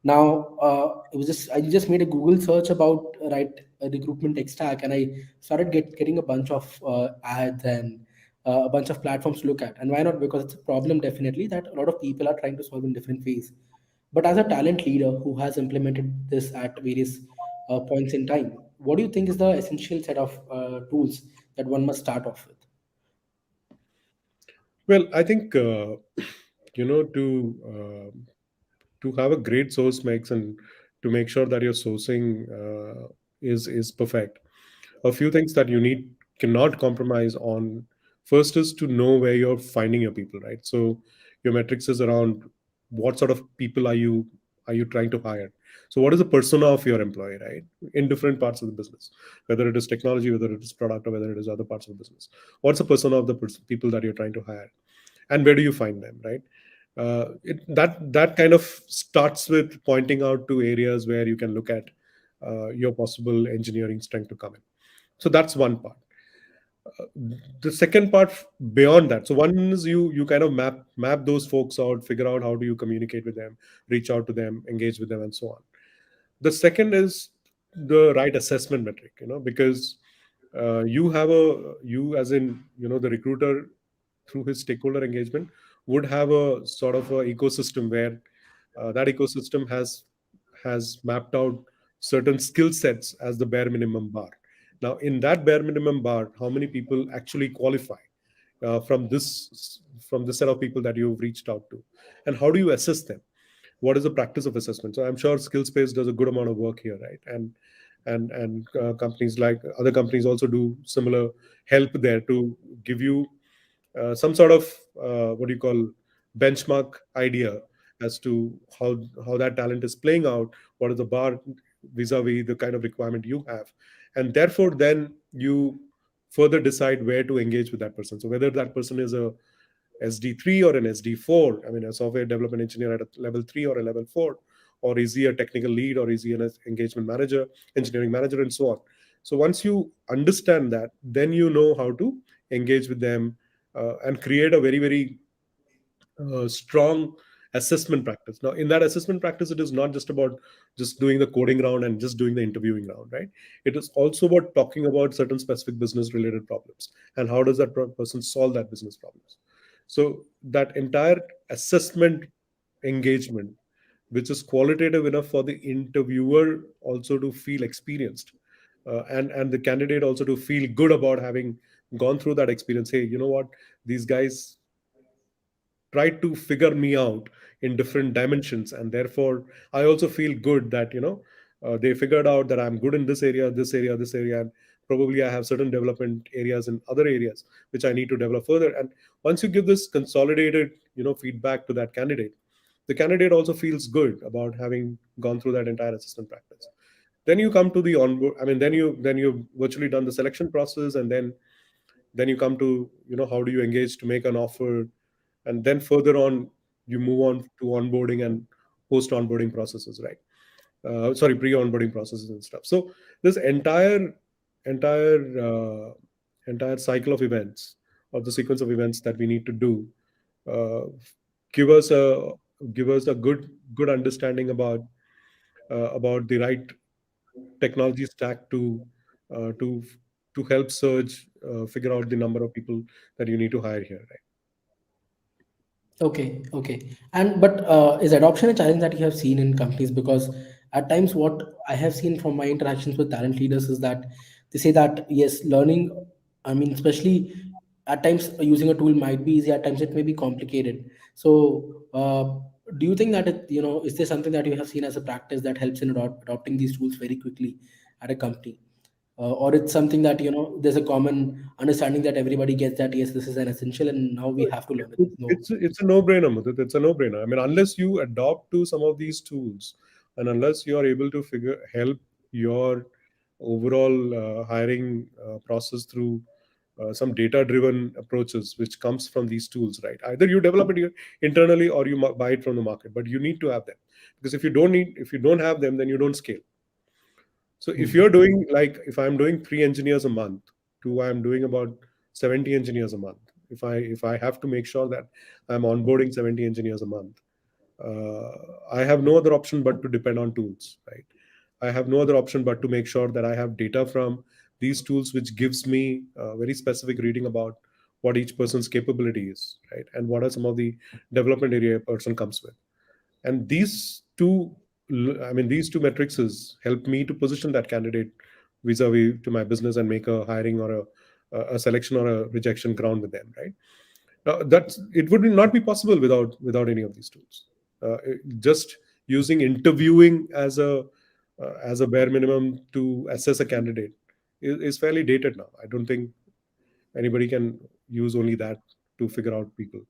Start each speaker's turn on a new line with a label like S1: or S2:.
S1: Now, I just made a Google search about recruitment tech stack, and I started getting a bunch of ads and a bunch of platforms to look at. And why not? Because it's a problem definitely that a lot of people are trying to solve in different ways. But as a talent leader who has implemented this at various points in time, what do you think is the essential set of tools that one must start off with?
S2: Well, I think you know to have a great source mix and to make sure that your sourcing is perfect. A few things that you need cannot compromise on. First is to know where you're finding your people, right? So your metrics is around what sort of people are you trying to hire. So what is the persona of your employee, right, in different parts of the business, whether it is technology, whether it is product, or whether it is other parts of the business. What's the persona of the people that you're trying to hire, and where do you find them, right? That kind of starts with pointing out to areas where you can look at your possible engineering strength to come in. So that's one part. The second part beyond that, so one is you kind of map those folks out, figure out how do you communicate with them, reach out to them, engage with them, and so on. The second is the right assessment metric, because you as in the recruiter, through his stakeholder engagement, would have a sort of a ecosystem where that ecosystem has mapped out certain skill sets as the bare minimum bar. Now, in that bare minimum bar, how many people actually qualify from this set of people that you've reached out to, and how do you assess them? What is the practice of assessment? So I'm sure skillspace does a good amount of work here, right? And companies like other companies also do similar help there to give you some sort of what do you call benchmark idea as to how that talent is playing out, what is the bar vis-a-vis the kind of requirement you have, and therefore then you further decide where to engage with that person. So whether that person is a SD3 or an SD4, I mean, a software development engineer at a level 3 or a level 4, or is he a technical lead, or is he an engagement manager, engineering manager, and so on. So once you understand that, then you know how to engage with them and create a very, very strong assessment practice. Now, in that assessment practice, it is not just about just doing the coding round and just doing the interviewing round, right? It is also about talking about certain specific business related problems and how does that person solve that business problems. So that entire assessment engagement, which is qualitative enough for the interviewer also to feel experienced, and the candidate also to feel good about having gone through that experience. Hey, you know what, these guys tried to figure me out in different dimensions, and therefore I also feel good that they figured out that I'm good in this area, this area, this area, and probably I have certain development areas in other areas which I need to develop further. And once you give this consolidated feedback to that candidate, the candidate also feels good about having gone through that entire assessment practice. Then you come to the onboard, I mean, then you've virtually done the selection process, and then you come to how do you engage to make an offer, and then further on you move on to onboarding and post onboarding processes, right? Sorry, pre onboarding processes and stuff. So this entire entire cycle of events, or the sequence of events that we need to do, uh, give us a give us a good understanding about the right technology stack uh, to to help search, figure out the number of people that you need to hire here, right?
S1: Okay, okay. And but is adoption a challenge that you have seen in companies? Because at times, what I have seen from my interactions with talent leaders is that they say that yes, learning. I mean, especially at times, using a tool might be easy. At times, it may be complicated. So, do you think that is there something that you have seen as a practice that helps in adopting these tools very quickly at a company? Or it's something that there's a common understanding that everybody gets that yes, this is an essential and now we have to learn it. There's no.
S2: It's a no-brainer, Mudit. It's a no-brainer. I mean, unless you adopt to some of these tools, and unless you are able to help your overall hiring process through some data-driven approaches, which comes from these tools, right? Either you develop it internally or you buy it from the market, but you need to have them, because if you don't have them, then you don't scale. So if
S1: Hmm.
S2: you're doing, like, if I'm doing 3 engineers a month to I'm doing about 70 engineers a month, if I have to make sure that I'm onboarding 70 engineers a month, I have no other option but to depend on tools, right? I have no other option but to make sure that I have data from these tools, which gives me very specific reading about what each person's capability is, right? And what are some of the development area a person comes with. And these two metrics help me to position that candidate vis-a-vis to my business and make a hiring or a selection or a rejection ground with them, right? That it would not be possible without any of these tools. Just using interviewing as a bare minimum to assess a candidate is fairly dated now. I don't think anybody can use only that to figure out people.